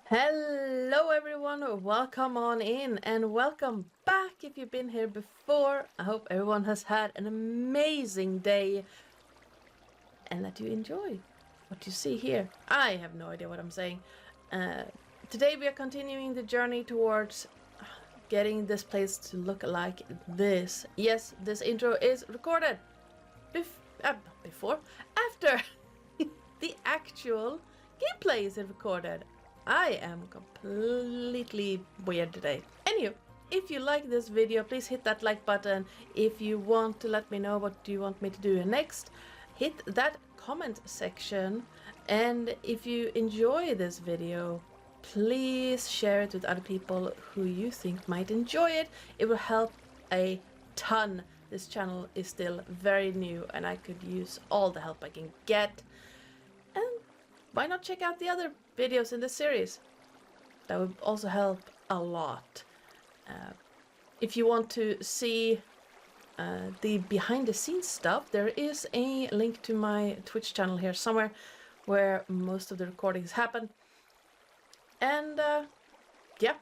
Hello everyone, welcome on in and welcome back if you've been here before. I hope everyone has had an amazing day and that you enjoy what you see here. I have no idea what I'm saying. Today we are continuing the journey towards getting this place to look like this. Yes, this intro is recorded after the actual gameplay is recorded. I am completely weird today. Anywho, if you like this video, please hit that like button. If you want to let me know what you want me to do next, hit that comment section. And if you enjoy this video, please share it with other people who you think might enjoy it. It will help a ton. This channel is still very new and I could use all the help I can get. And why not check out the other videos in this series? That would also help a lot. If you want to see the behind the scenes stuff, there is a link to my Twitch channel here somewhere where most of the recordings happen. And yeah,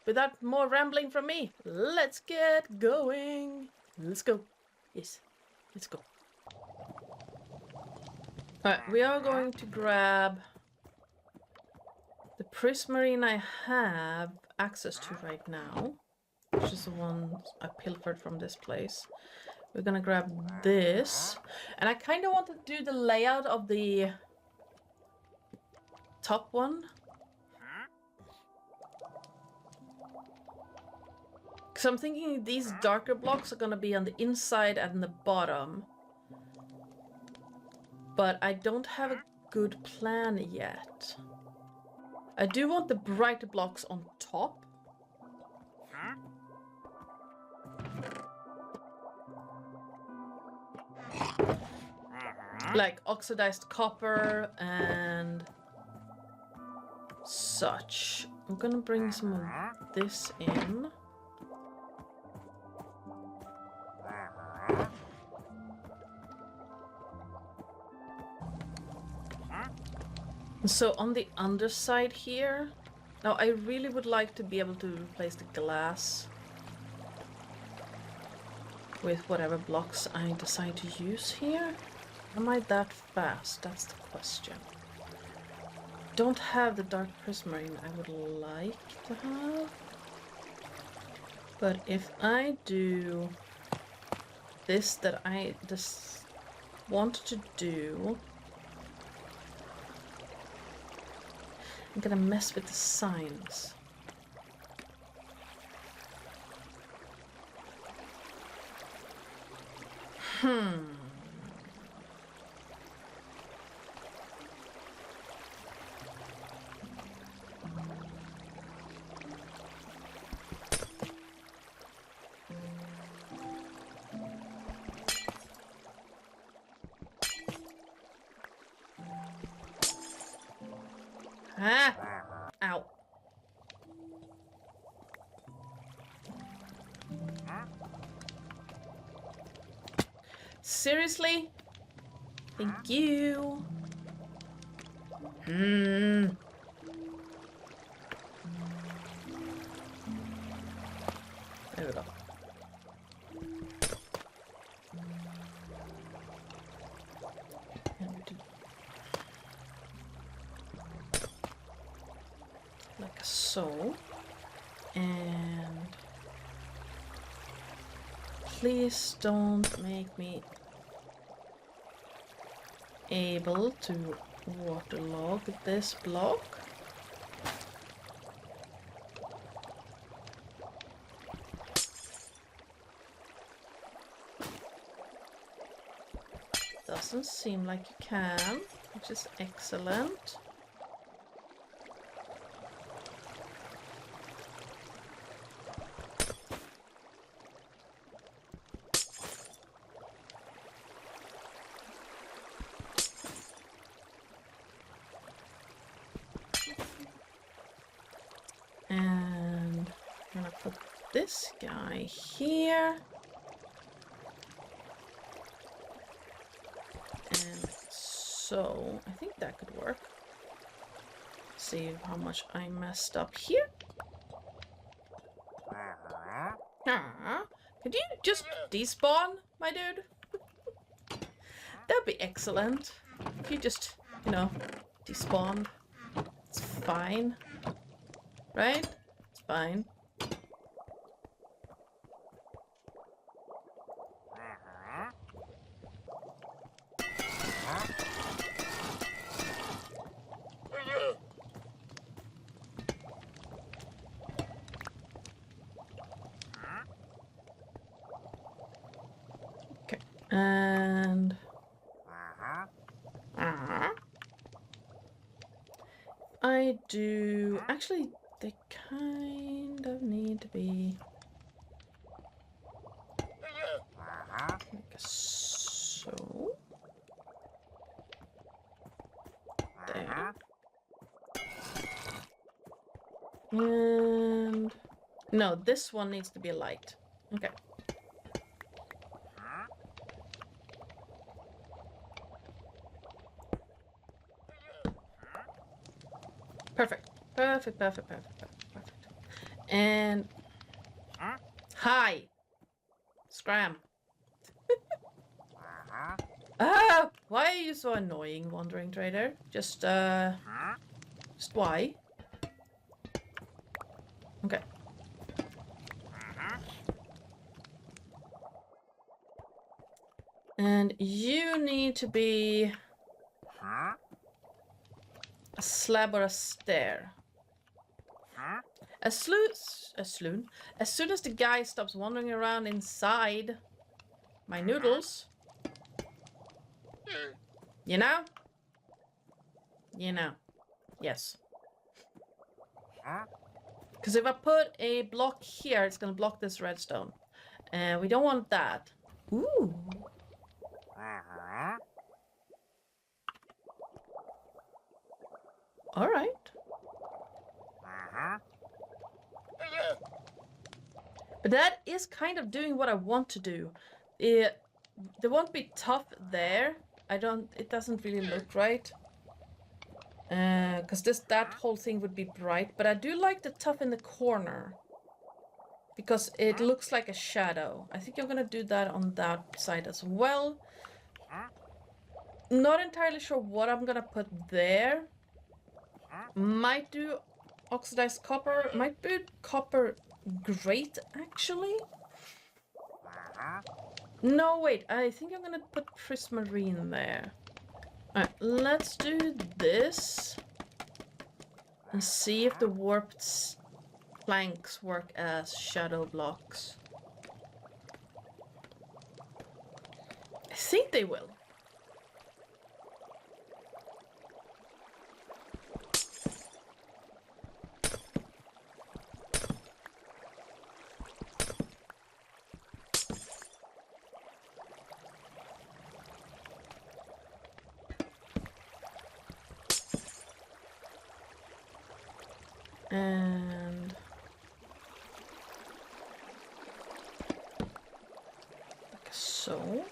without more rambling from me, let's get going. Let's go. Yes, let's go. Alright, we are going to grab the prismarine I have access to right now, which is the one I pilfered from this place. We're gonna grab this, and I kind of want to do the layout of the top one. Because I'm thinking these darker blocks are gonna be on the inside and the bottom. But I don't have a good plan yet. I do want the brighter blocks on top. Like oxidized copper and such. I'm gonna bring some of this in. So on the underside here, now I really would like to be able to replace the glass with whatever blocks I decide to use here. Am I that fast? That's the question. Don't have the dark prismarine I would like to have. But if I do this that I just want to do, I'm gonna mess with the signs. Ah! Ow. Seriously? Thank you. There we go. Like so. And please don't make me able to waterlog this block. Doesn't seem like you can, which is excellent. And I'm gonna put this guy here. And so I think that could work. See how much I messed up here. Could you just despawn, my dude? That'd be excellent. If you just, you know, despawned. It's fine. Right? It's fine. Okay. And... I do... Actually, they kind of need to be... Like so... There. And... No, this one needs to be light. Okay. Perfect. Perfect, perfect, perfect, perfect, perfect. And... Hi! Scram. Ah! Why are you so annoying, Wandering Trader? Just why? Okay. And you need to be... a slab or a stair. As soon as the guy stops wandering around inside my noodles, you know? You know. Yes. Because if I put a block here, it's gonna block this redstone. And we don't want that. Ooh. Alright. But that is kind of doing what I want to do. There won't be tough there. It doesn't really look right. Because that whole thing would be bright. But I do like the tough in the corner. Because it looks like a shadow. I think I'm gonna do that on that side as well. Not entirely sure what I'm gonna put there. Might do oxidized copper. Might be copper grate, actually. No, wait. I think I'm gonna put prismarine there. Alright, let's do this. And see if the warped planks work as shadow blocks. I think they will. And like so.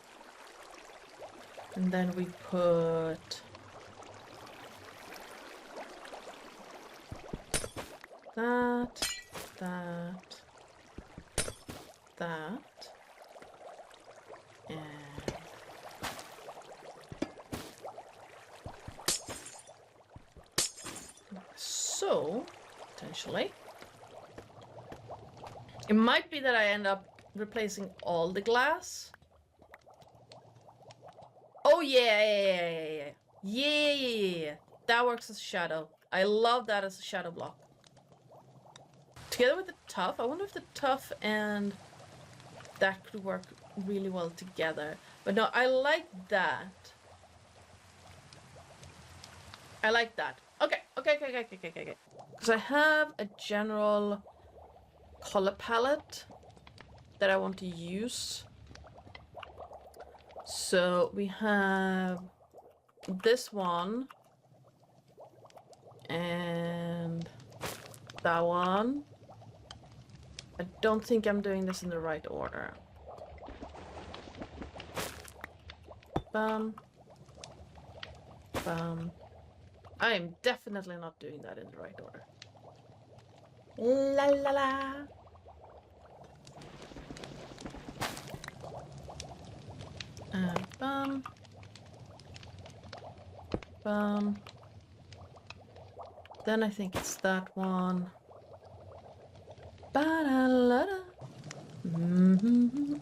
And then we put that, and so. Potentially. It might be that I end up replacing all the glass. Oh yeah. That works as a shadow. I love that as a shadow block. Together with the tough, I wonder if the tough and that could work really well together. But no, I like that. I like that. Okay. Because I have a general color palette that I want to use. So we have this one and that one. I don't think I'm doing this in the right order. Bam. I am definitely not doing that in the right order. La la la. Bum. Bum. Then I think it's that one. Ba-da-la-da.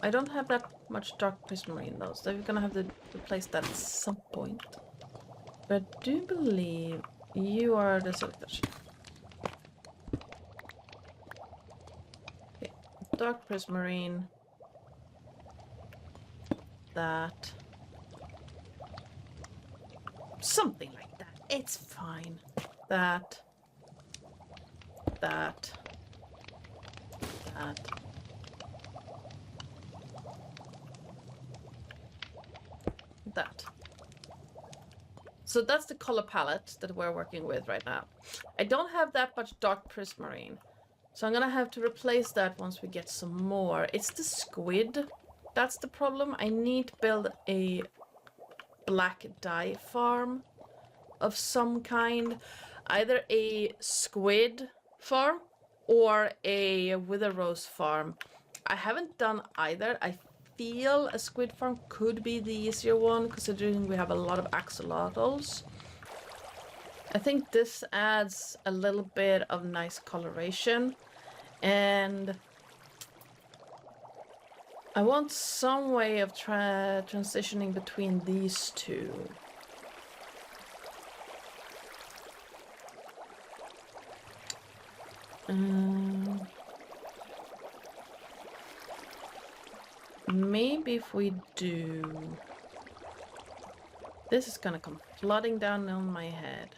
I don't have that much dark prismarine though, so we're gonna have to replace that at some point. But I do believe you are the silverfish. Okay, dark prismarine. That. Something like that. It's fine. That. That. That. That. So that's the color palette that we're working with right now. I don't have that much dark prismarine, so I'm gonna have to replace that once we get some more. It's the squid. That's the problem. I need to build a black dye farm of some kind. Either a squid farm or a wither rose farm. I haven't done either. I feel a squid farm could be the easier one, considering we have a lot of axolotls. I think this adds a little bit of nice coloration, and I want some way of transitioning between these two. Maybe if we do... This is gonna come flooding down on my head.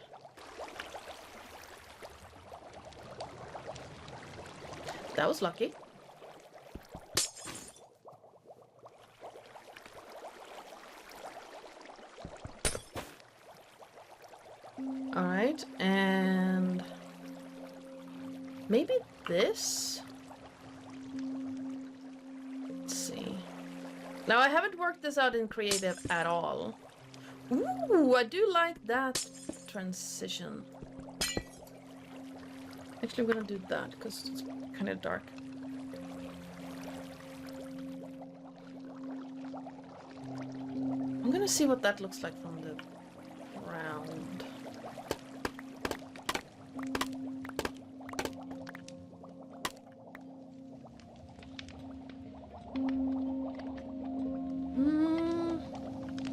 That was lucky. Alright, and... maybe this? Let's see. Now, I haven't worked this out in creative at all. Ooh, I do like that transition. Actually, I'm gonna do that because it's kind of dark. I'm gonna see what that looks like from the ground.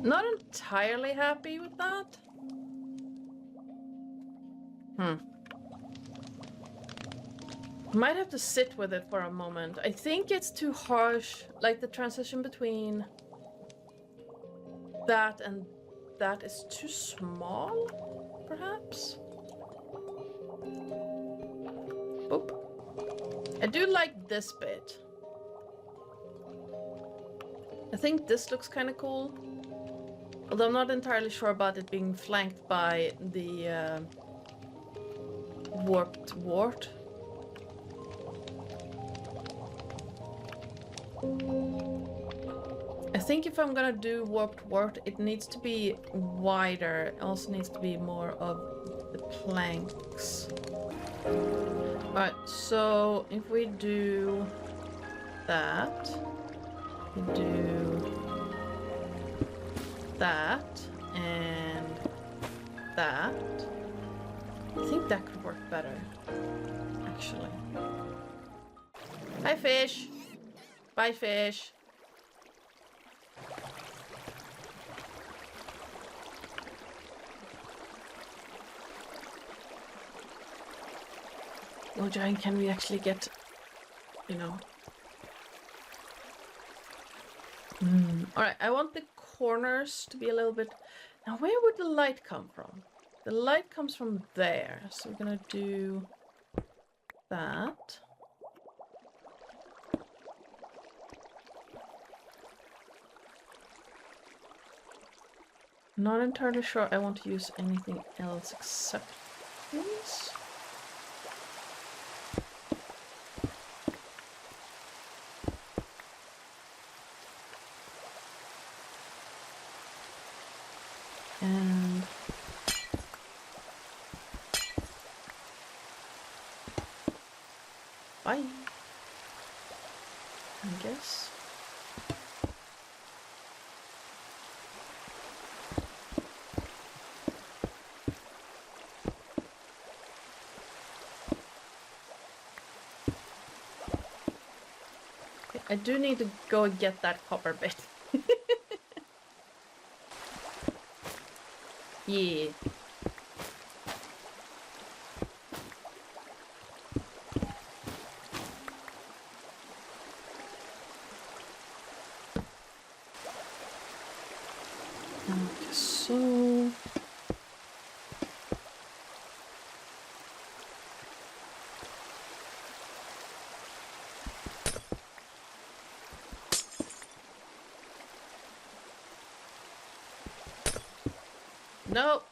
Not entirely happy with that. Might have to sit with it for a moment. I think it's too harsh, like the transition between that and that is too small, perhaps? Oop. I do like this bit. I think this looks kind of cool. Although I'm not entirely sure about it being flanked by the warped wart. I think if I'm gonna do warped wart, it needs to be wider. It also needs to be more of the planks. Alright, so if we do that, we do that and that. I think that could work better, actually. Hi, fish. Bye, fish. Oh, Giant, can we actually get, you know... Alright, I want the corners to be a little bit... Now, where would the light come from? The light comes from there, so we're gonna do that. Not entirely sure I want to use anything else except this. And Bye. I guess. Okay, I do need to go and get that copper bit. Yeah. Okay, so no.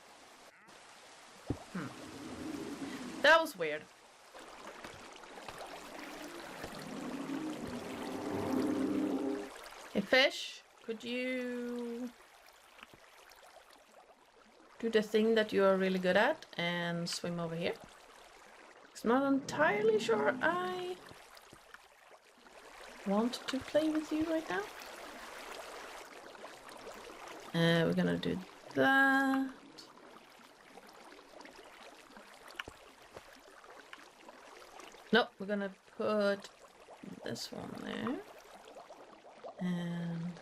That was weird. Hey, fish, could you do the thing that you're really good at and swim over here? I'm not entirely sure I want to play with you right now. We're gonna do that. Nope, we're gonna put this one there. And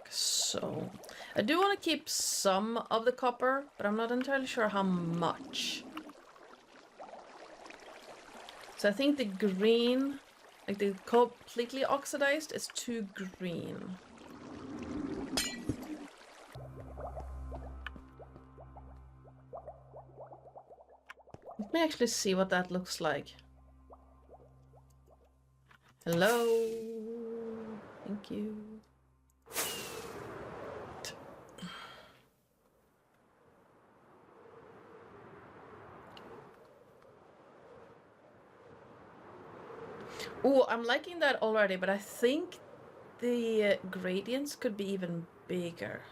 so I do want to keep some of the copper, but I'm not entirely sure how much. So I think the green, like the completely oxidized, is too green. Let me actually see what that looks like. Hello. Thank you. Oh, I'm liking that already, but I think the gradients could be even bigger.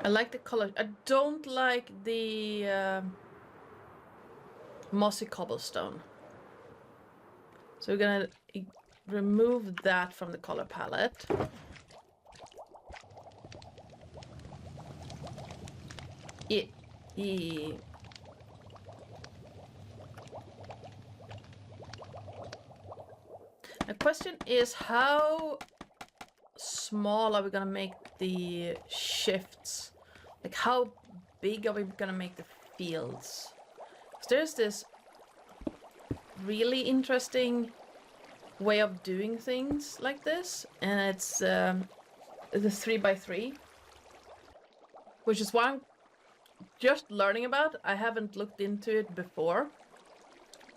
I like the color. I don't like the mossy cobblestone. So we're gonna remove that from the color palette. Yeah. The question is, how small are we gonna make the shifts? Like, how big are we gonna make the fields? So there's this really interesting way of doing things like this, and it's the 3x3, which is what I'm just learning about. I haven't looked into it before,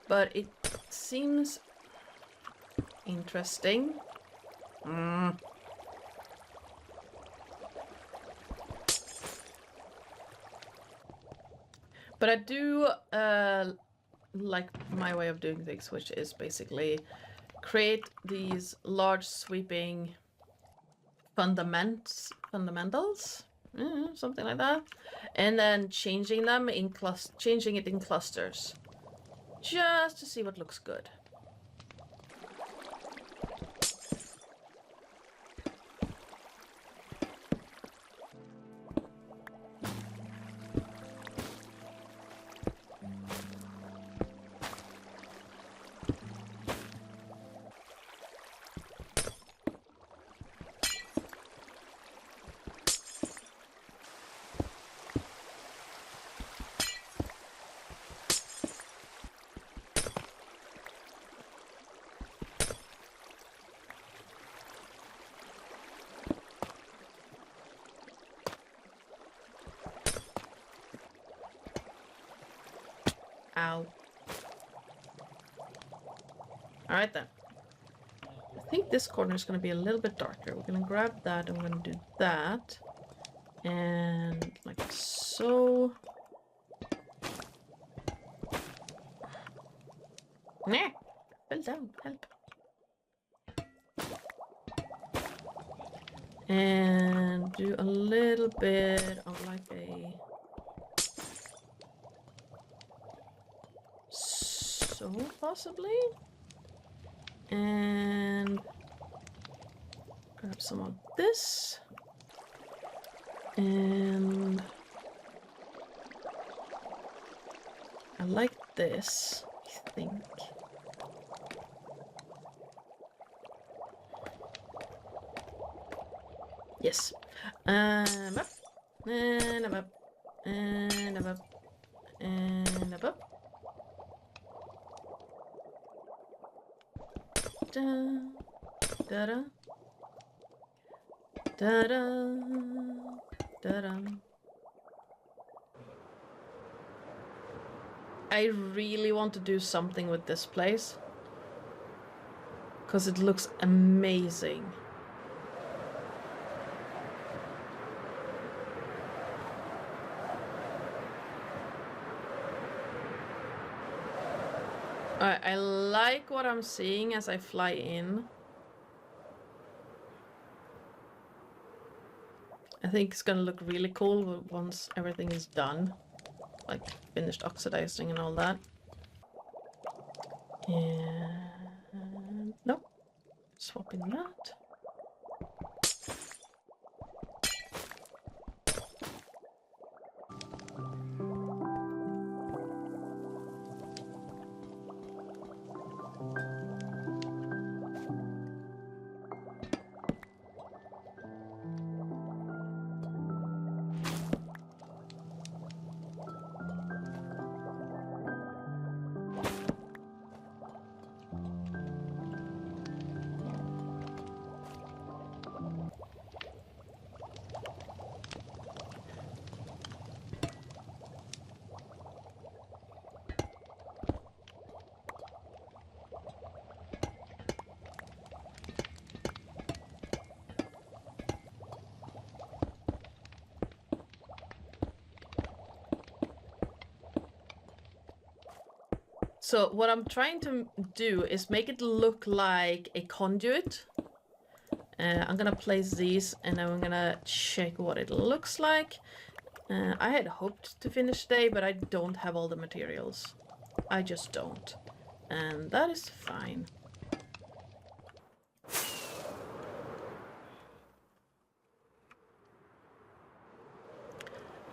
but it seems interesting. But I do like my way of doing things, which is basically create these large sweeping fundamentals, something like that, and then changing them in changing it in clusters, just to see what looks good. Ow. Alright then. I think this corner is going to be a little bit darker. We're going to grab that and we're going to do that. And like so. Nah. Fell down. Help. And do a little bit of like a... So possibly? And grab some of this. And I like this, I think. Yes. Up. And up. And up. And up. And up. Da da da da da da. I really want to do something with this place because it looks amazing. I like what I'm seeing as I fly in. I think it's gonna look really cool once everything is done. Like finished oxidizing and all that. And nope. Swapping that. So what I'm trying to do is make it look like a conduit. I'm gonna place these and then I'm gonna check what it looks like. I had hoped to finish today, but I don't have all the materials. I just don't. And that is fine.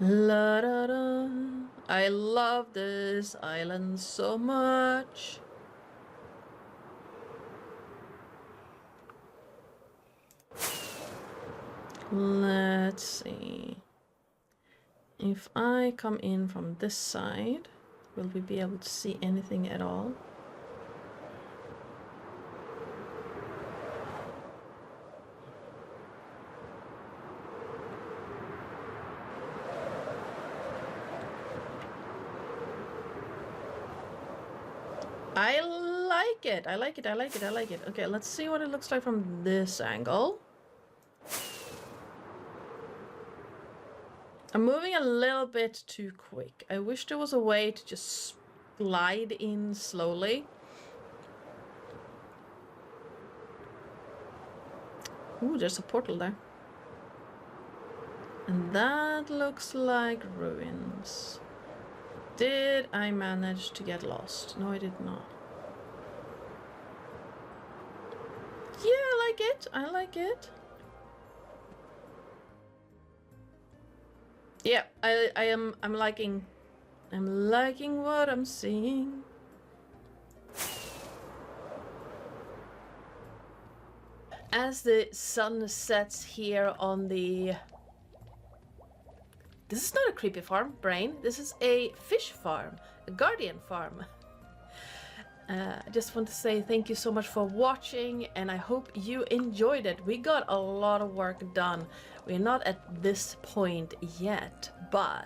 La da da. I love this island so much. Let's see. If I come in from this side, will we be able to see anything at all? I like it. I like it. I like it. I like it. Okay, let's see what it looks like from this angle. I'm moving a little bit too quick. I wish there was a way to just slide in slowly. Ooh, there's a portal there. And that looks like ruins. Did I manage to get lost? No, I did not. Yeah, I like it. I like it. Yeah, I'm liking what I'm seeing. As the sun sets here on the... This is not a creepy farm, Brain. This is a fish farm, a guardian farm. I just want to say thank you so much for watching, and I hope you enjoyed it. We got a lot of work done. We're not at this point yet, but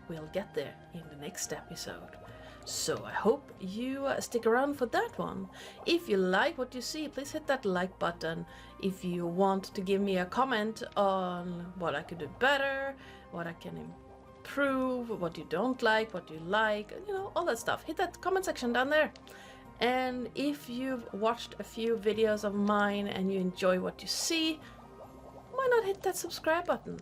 we'll get there in the next episode. So I hope you stick around for that one. If you like what you see, please hit that like button. If you want to give me a comment on what I could do better, what I can improve, what you don't like, what you like, you know, all that stuff, hit that comment section down there. And if you've watched a few videos of mine and you enjoy what you see, why not hit that subscribe button?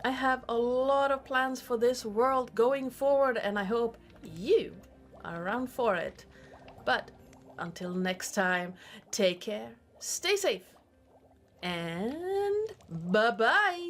I have a lot of plans for this world going forward, and I hope you are around for it. But until next time, take care, stay safe, and bye-bye!